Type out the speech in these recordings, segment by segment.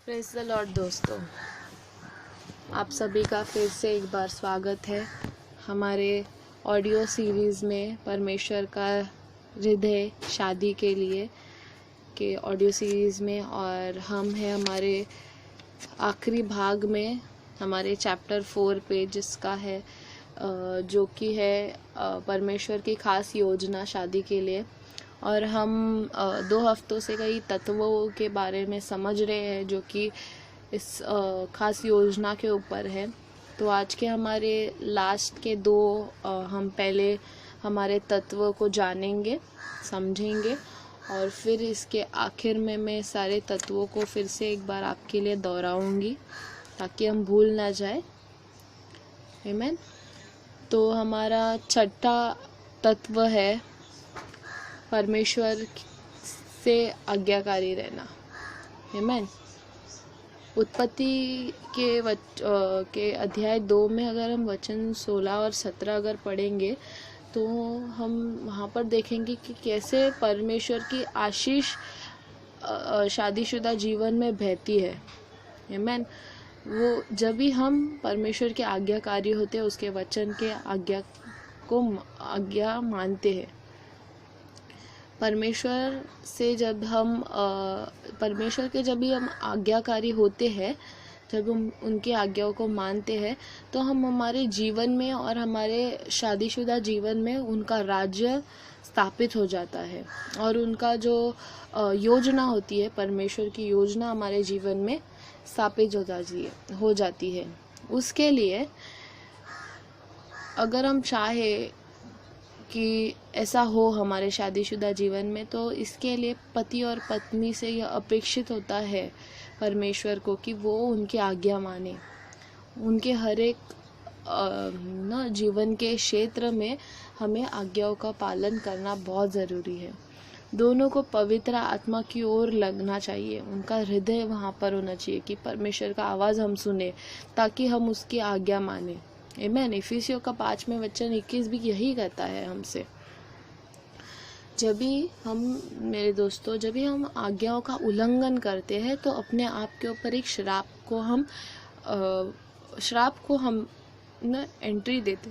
Praise the Lord दोस्तों, आप सभी का फिर से एक बार स्वागत है हमारे ऑडियो सीरीज़ में परमेश्वर का हृदय शादी के लिए के ऑडियो सीरीज़ में। और हम हैं हमारे आखिरी भाग में, हमारे चैप्टर 4 पे, जिसका है जो कि है परमेश्वर की खास योजना शादी के लिए। और हम 2 हफ्तों से कई तत्वों के बारे में समझ रहे हैं जो कि इस खास योजना के ऊपर है। तो आज के हमारे लास्ट के 2 हम पहले हमारे तत्व को जानेंगे, समझेंगे, और फिर इसके आखिर में मैं सारे तत्वों को फिर से एक बार आपके लिए दोहराऊंगी ताकि हम भूल ना जाए। आमीन। तो हमारा छठा तत्व है परमेश्वर से आज्ञाकारी रहना। आमीन। उत्पत्ति के अध्याय 2 में अगर हम वचन 16 और 17 अगर पढ़ेंगे तो हम वहाँ पर देखेंगे कि कैसे परमेश्वर की आशीष शादीशुदा जीवन में बहती है। आमीन। वो जब भी हम परमेश्वर के आज्ञाकारी होते हैं, उसके वचन के आज्ञा मानते हैं। परमेश्वर के जब भी हम आज्ञाकारी होते हैं, जब हम उनकी आज्ञाओं को मानते हैं, तो हम हमारे जीवन में और हमारे शादीशुदा जीवन में उनका राज्य स्थापित हो जाता है। और उनका जो योजना होती है, परमेश्वर की योजना हमारे जीवन में स्थापित हो जाती है। उसके लिए अगर हम चाहे कि ऐसा हो हमारे शादीशुदा जीवन में, तो इसके लिए पति और पत्नी से यह अपेक्षित होता है परमेश्वर को कि वो उनकी आज्ञा माने। उनके हर एक जीवन के क्षेत्र में हमें आज्ञाओं का पालन करना बहुत ज़रूरी है। दोनों को पवित्र आत्मा की ओर लगना चाहिए, उनका हृदय वहाँ पर होना चाहिए कि परमेश्वर का आवाज़ हम सुने ताकि हम उसकी आज्ञा माने। आमीन। इफिसियों का 5वें वचन 21 भी यही कहता है हमसे। जब भी हम आज्ञाओं का उल्लंघन करते हैं तो अपने आप के ऊपर एक श्राप को हम एंट्री देते,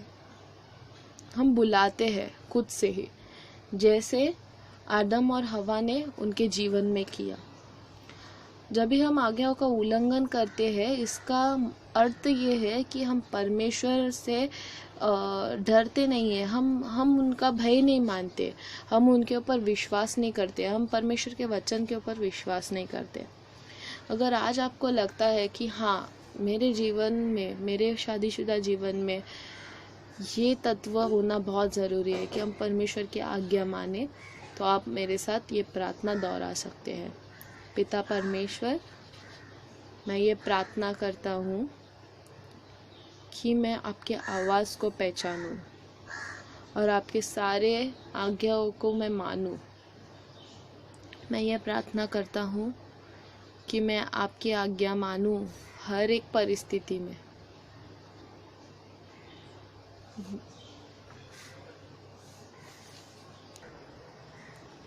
हम बुलाते हैं खुद से ही, जैसे आदम और हवा ने उनके जीवन में किया। जब भी हम आज्ञाओं का उल्लंघन करते हैं, इसका अर्थ ये है कि हम परमेश्वर से डरते नहीं हैं, हम उनका भय नहीं मानते, हम उनके ऊपर विश्वास नहीं करते, हम परमेश्वर के वचन के ऊपर विश्वास नहीं करते। अगर आज आपको लगता है कि हाँ, मेरे जीवन में, मेरे शादीशुदा जीवन में ये तत्व होना बहुत ज़रूरी है कि हम परमेश्वर की आज्ञा माने, तो आप मेरे साथ ये प्रार्थना दोहरा सकते हैं। पिता परमेश्वर, मैं ये प्रार्थना करता हूँ कि मैं आपके आवाज़ को पहचानूँ और आपके सारे आज्ञाओं को मैं मानूँ। मैं ये प्रार्थना करता हूँ कि मैं आपकी आज्ञा मानूँ हर एक परिस्थिति में।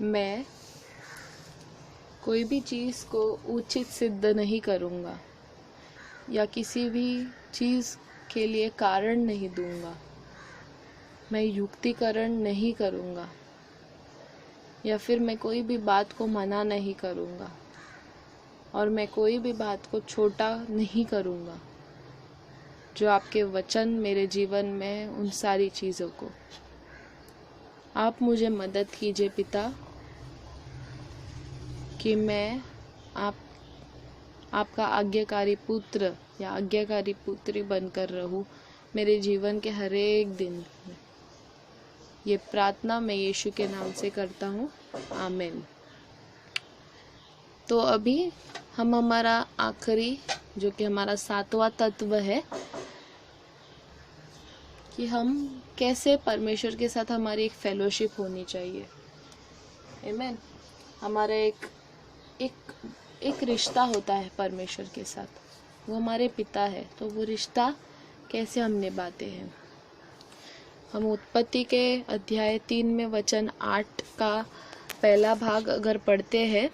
मैं कोई भी चीज़ को उचित सिद्ध नहीं करूँगा या किसी भी चीज़ के लिए कारण नहीं दूँगा। मैं युक्तिकरण नहीं करूँगा या फिर मैं कोई भी बात को मना नहीं करूँगा, और मैं कोई भी बात को छोटा नहीं करूँगा। जो आपके वचन मेरे जीवन में, उन सारी चीज़ों को आप मुझे मदद कीजिए पिता, कि मैं आपका आज्ञाकारी पुत्र या आज्ञाकारी पुत्री बनकर रहूं मेरे जीवन के हर एक दिन में। ये प्रार्थना मैं यीशु के नाम से करता हूँ। आमीन। तो अभी हम हमारा आखिरी, जो कि हमारा 7वां तत्व है, कि हम कैसे परमेश्वर के साथ हमारी एक फेलोशिप होनी चाहिए। आमीन। हमारा एक रिश्ता होता है परमेश्वर के साथ, वो हमारे पिता है, तो वो रिश्ता कैसे हम निभाते हैं। हम उत्पत्ति के अध्याय 3 में वचन 8 का पहला भाग अगर पढ़ते हैं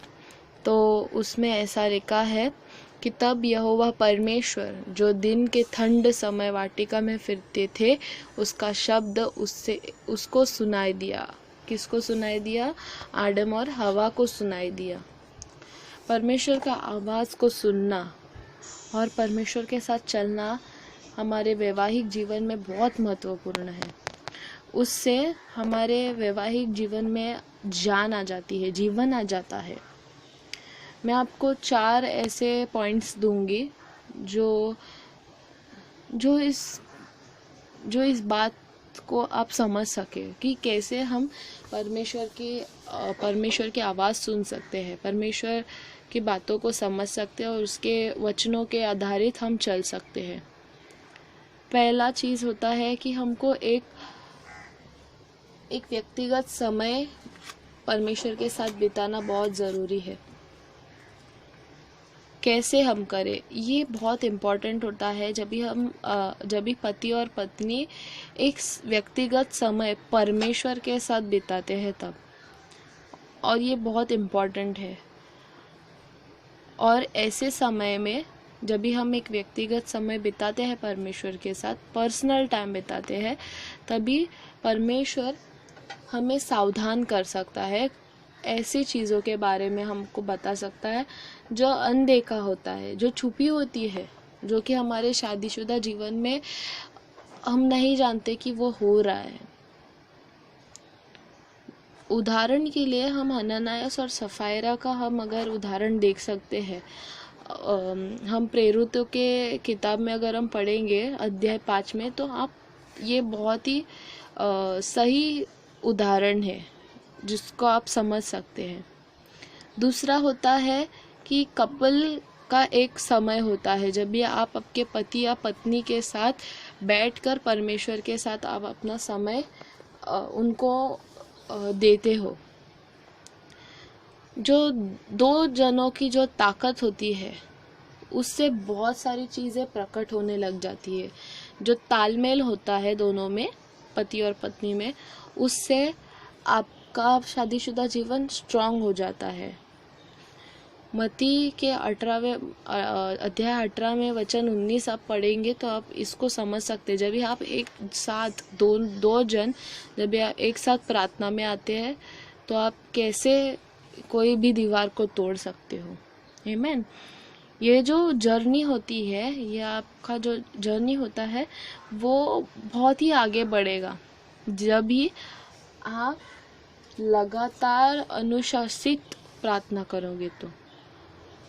तो उसमें ऐसा लिखा है कि तब यहोवा परमेश्वर जो दिन के ठंड समय वाटिका में फिरते थे, उसका शब्द उसको सुनाई दिया। किसको सुनाई दिया? आदम और हवा को सुनाई दिया। परमेश्वर का आवाज़ को सुनना और परमेश्वर के साथ चलना हमारे वैवाहिक जीवन में बहुत महत्वपूर्ण है। उससे हमारे वैवाहिक जीवन में जान आ जाती है, जीवन आ जाता है। मैं आपको 4 ऐसे पॉइंट्स दूंगी जो इस बात को आप समझ सके कि कैसे हम परमेश्वर की आवाज़ सुन सकते हैं, परमेश्वर की बातों को समझ सकते हैं और उसके वचनों के आधारित हम चल सकते हैं। पहला चीज़ होता है कि हमको एक व्यक्तिगत समय परमेश्वर के साथ बिताना बहुत ज़रूरी है। कैसे हम करें, ये बहुत इम्पॉर्टेंट होता है जब भी पति और पत्नी एक व्यक्तिगत समय परमेश्वर के साथ बिताते हैं तब, और ये बहुत इम्पॉर्टेंट है। और ऐसे समय में जब भी हम एक व्यक्तिगत समय बिताते हैं परमेश्वर के साथ, पर्सनल टाइम बिताते हैं, तभी परमेश्वर हमें सावधान कर सकता है, ऐसी चीज़ों के बारे में हमको बता सकता है जो अनदेखा होता है, जो छुपी होती है, जो कि हमारे शादीशुदा जीवन में हम नहीं जानते कि वो हो रहा है। उदाहरण के लिए हम हनन्याह और सफायरा का हम अगर उदाहरण देख सकते हैं, हम प्रेरितों के किताब में अगर हम पढ़ेंगे अध्याय 5 में, तो आप ये बहुत ही सही उदाहरण है जिसको आप समझ सकते हैं। दूसरा होता है कि कपल का एक समय होता है जब भी आप आपके पति या पत्नी के साथ बैठकर परमेश्वर के साथ आप अपना समय उनको देते हो। जो 2 जनों की जो ताकत होती है, उससे बहुत सारी चीज़ें प्रकट होने लग जाती है। जो तालमेल होता है दोनों में, पति और पत्नी में, उससे आपका शादीशुदा जीवन स्ट्रांग हो जाता है। मत्ती के 18वें अध्याय 18 में वचन 19 आप पढ़ेंगे तो आप इसको समझ सकते हैं। जब भी आप एक साथ दो जन जब भी आप एक साथ प्रार्थना में आते हैं, तो आप कैसे कोई भी दीवार को तोड़ सकते हो। आमीन। ये जो जर्नी होती है, ये आपका जो जर्नी होता है, वो बहुत ही आगे बढ़ेगा जब भी आप लगातार अनुशासित प्रार्थना करोगे। तो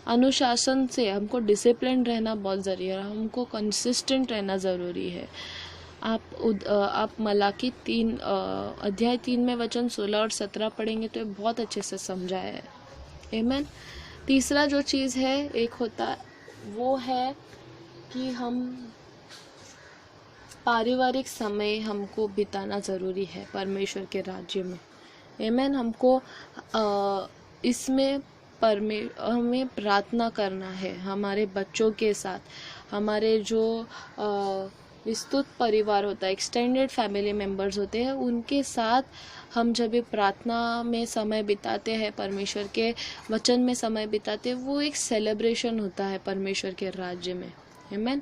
अनुशासन से हमको डिसिप्लिन रहना बहुत ज़रूरी है, हमको कंसिस्टेंट रहना ज़रूरी है। आप मलाकी 3 अध्याय 3 में वचन 16 और 17 पढ़ेंगे तो ये बहुत अच्छे से समझाया है। आमीन। तीसरा जो चीज़ है एक होता, वो है कि हम पारिवारिक समय हमको बिताना ज़रूरी है परमेश्वर के राज्य में। आमीन। हमको इसमें हमें प्रार्थना करना है हमारे बच्चों के साथ, हमारे जो विस्तृत परिवार होता है, एक्सटेंडेड फैमिली मेम्बर्स होते हैं, उनके साथ हम जब भी प्रार्थना में समय बिताते हैं, परमेश्वर के वचन में समय बिताते हैं, वो एक सेलिब्रेशन होता है परमेश्वर के राज्य में। आमीन।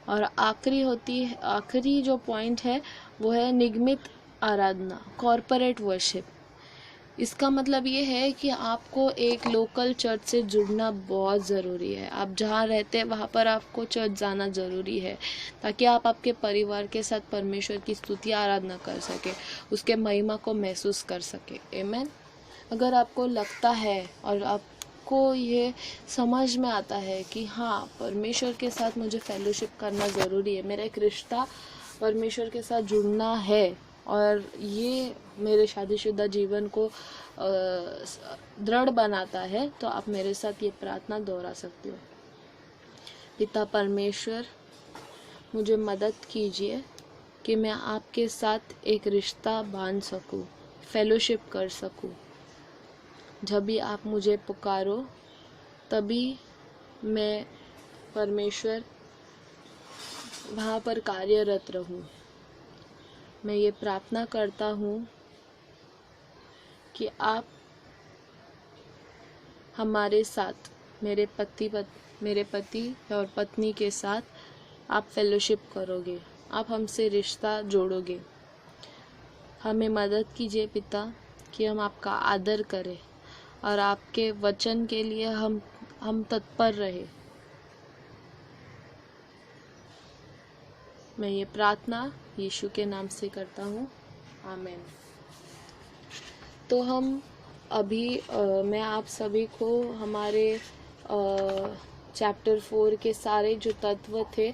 और आखिरी जो पॉइंट है वो है निगमित आराधना, कॉर्पोरेट वर्शिप। इसका मतलब ये है कि आपको एक लोकल चर्च से जुड़ना बहुत ज़रूरी है। आप जहाँ रहते हैं वहाँ पर आपको चर्च जाना ज़रूरी है, ताकि आप आपके परिवार के साथ परमेश्वर की स्तुति आराधना कर सके, उसके महिमा को महसूस कर सके। आमीन। अगर आपको लगता है और आपको ये समझ में आता है कि हाँ, परमेश्वर के साथ मुझे फेलोशिप करना ज़रूरी है, मेरा एक रिश्ता परमेश्वर के साथ जुड़ना है, और ये मेरे शादीशुदा जीवन को दृढ़ बनाता है, तो आप मेरे साथ ये प्रार्थना दोहरा सकते हो। पिता परमेश्वर, मुझे मदद कीजिए कि मैं आपके साथ एक रिश्ता बांध सकूं, फेलोशिप कर सकूं। जब भी आप मुझे पुकारो तभी मैं परमेश्वर वहाँ पर कार्यरत रहूं। मैं ये प्रार्थना करता हूँ कि आप हमारे साथ, मेरे पति मेरे पति और पत्नी के साथ आप फेलोशिप करोगे, आप हमसे रिश्ता जोड़ोगे। हमें मदद कीजिए पिता कि हम आपका आदर करें और आपके वचन के लिए हम तत्पर रहे। मैं ये प्रार्थना यीशु के नाम से करता हूँ, आमीन। तो हम अभी मैं आप सभी को हमारे चैप्टर 4 के सारे जो तत्व थे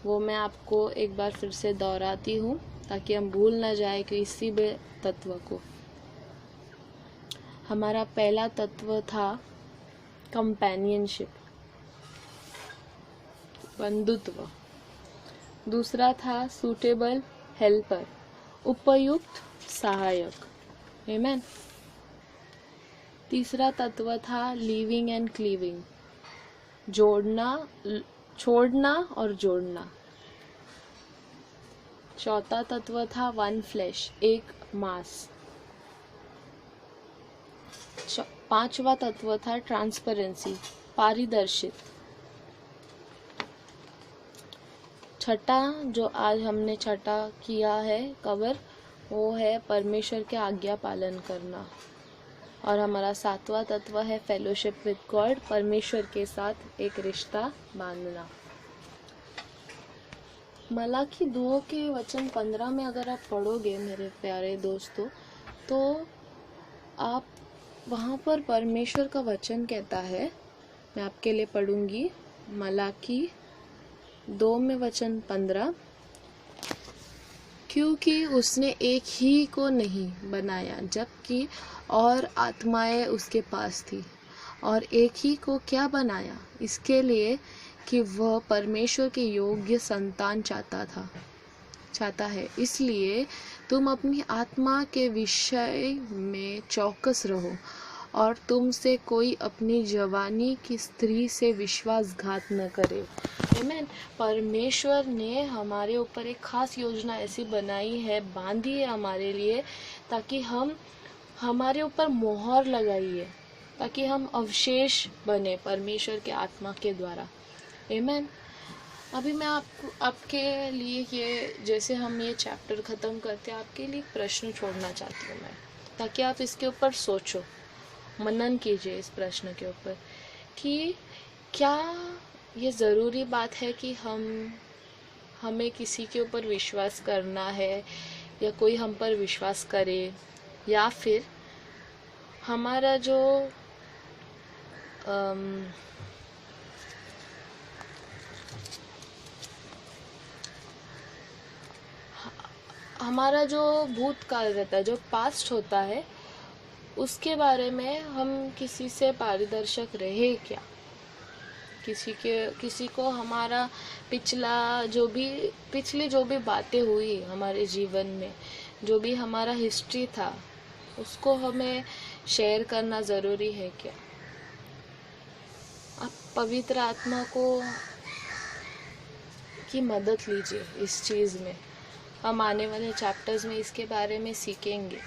वो मैं आपको एक बार फिर से दोहराती हूँ ताकि हम भूल ना जाए किसी भी तत्व को। हमारा पहला तत्व था कंपेनियनशिप, बंधुत्व। दूसरा था सूटेबल हेल्पर, उपयुक्त सहायक, आमीन। तीसरा तत्व था लिविंग एंड क्लीविंग, जोड़ना, छोड़ना और जोड़ना। चौथा तत्व था वन फ्लैश, एक मांस। पांचवा तत्व था ट्रांसपेरेंसी, पारदर्शित। छठा जो आज हमने छठा किया है कवर, वो है परमेश्वर के आज्ञा पालन करना। और हमारा सातवां तत्व है फेलोशिप विद गॉड, परमेश्वर के साथ एक रिश्ता बांधना। मलाकी 2 के वचन 15 में अगर आप पढ़ोगे मेरे प्यारे दोस्तों, तो आप वहाँ पर परमेश्वर का वचन कहता है, मैं आपके लिए पढ़ूंगी, मलाकी 2 में वचन 15, क्योंकि उसने एक ही को नहीं बनाया जबकि और आत्माएं उसके पास थी, और एक ही को क्या बनाया, इसके लिए कि वह परमेश्वर के योग्य संतान चाहता है। इसलिए तुम अपनी आत्मा के विषय में चौकस रहो और तुमसे कोई अपनी जवानी की स्त्री से विश्वासघात न करे। आमीन। परमेश्वर ने हमारे ऊपर एक खास योजना ऐसी बनाई है, बांधी है हमारे लिए, ताकि हमारे ऊपर मोहर लगाई है, ताकि हम अवशेष बने परमेश्वर के आत्मा के द्वारा। आमीन। अभी मैं आपके लिए ये, जैसे हम ये चैप्टर ख़त्म करते हैं, आपके लिए प्रश्न छोड़ना चाहती हूँ मैं, ताकि आप इसके ऊपर सोचो, मनन कीजिए इस प्रश्न के ऊपर कि क्या ये ज़रूरी बात है कि हमें किसी के ऊपर विश्वास करना है या कोई हम पर विश्वास करे, या फिर हमारा जो हमारा जो भूतकाल रहता है, जो पास्ट होता है, उसके बारे में हम किसी से पारदर्शक रहे क्या? किसी को हमारा पिछली जो भी बातें हुई हमारे जीवन में, जो भी हमारा हिस्ट्री था, उसको हमें शेयर करना ज़रूरी है क्या? आप पवित्र आत्मा की मदद लीजिए इस चीज़ में। हम आने वाले चैप्टर्स में इसके बारे में सीखेंगे।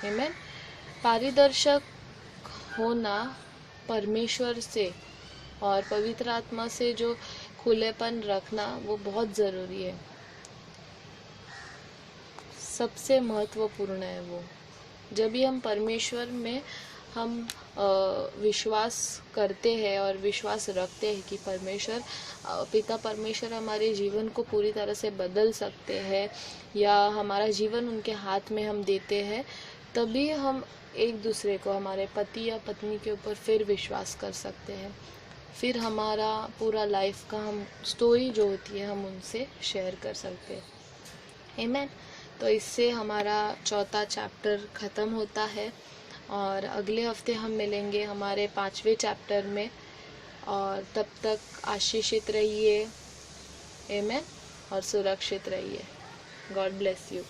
आमीन। पारदर्शक होना परमेश्वर से और पवित्र आत्मा से जो खुलेपन रखना, वो बहुत ज़रूरी है, सबसे महत्वपूर्ण है वो। जब भी हम परमेश्वर में हम विश्वास करते हैं और विश्वास रखते हैं कि पिता परमेश्वर हमारे जीवन को पूरी तरह से बदल सकते हैं, या हमारा जीवन उनके हाथ में हम देते हैं, तभी हम एक दूसरे को, हमारे पति या पत्नी के ऊपर फिर विश्वास कर सकते हैं। फिर हमारा पूरा लाइफ का हम स्टोरी जो होती है हम उनसे शेयर कर सकते हैं। आमीन। तो इससे हमारा चौथा चैप्टर ख़त्म होता है, और अगले हफ्ते हम मिलेंगे हमारे 5वें चैप्टर में, और तब तक आशीषित रहिए, आमीन, और सुरक्षित रहिए। God bless you.